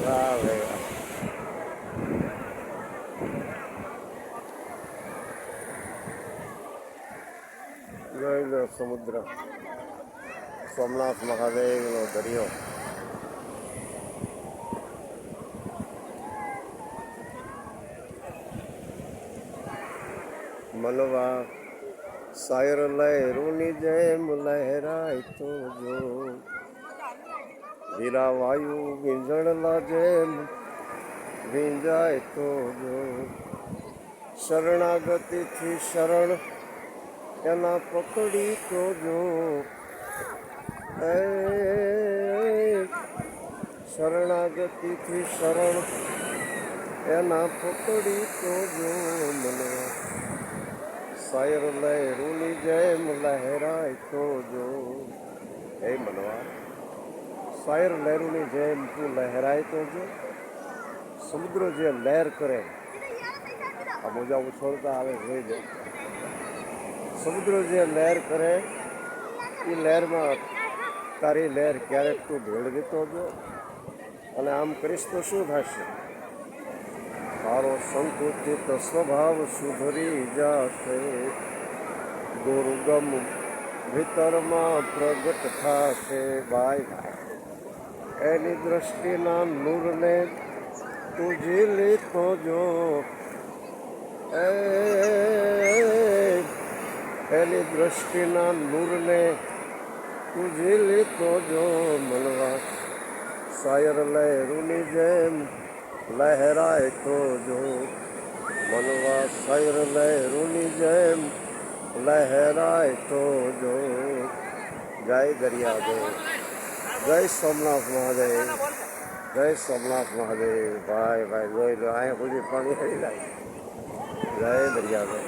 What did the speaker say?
રાવે જોઈ લો સમુદ્ર, સોમનાથ મહાદેવનો દરિયો. મનવા શાયર લહેરોની જેમ લહેરાય તો જો, હીરા વાયુ વીંઝણલા જેમ વીંજાય તો જો, શરણાગતિથી શરણ એના પકડી તો જો, એ શરણાગતિથી શરણ એના પકડી તો જો. મનવા શાયર લહેરોની જેમ લહેરાય તો જો. હે મનવા શાયર લહેરોની જેમ તું લહેરાય તો જો. સમુદ્ર જે લહેર કરે, આ મોજા ઉછળતા આવે જોઈ લો. સમુદ્ર જે લહેર કરે એ લહેરમાં તારી લહેર ક્યારેક તું ભેળવી તો જો. અને આમ કરીશ તો શું થશે? તારો સંકુચિત સ્વભાવ સુધરી જાશે, દુર્ગમ ભીતરમાં પ્રગટ થશે. ભાઈ એની દ્રષ્ટિના નૂરને તું ઝીલી તો જો, એની દ્રષ્ટિના નૂરને તું ઝીલી તો જો. મનવા શાયર લહેરોની જેમ લહેરાય તો જો. મનવા શાયર લહેરોની જેમ લહેરાય તો જો. જય દરિયાદેવ, જય સોમનાથ મહાદેવ, જય સોમનાથ મહાદેવ. ભાઈ જોઈ લો, અહીંયા સુધી પાણી હરી જાય. જય દરિયાદેવ.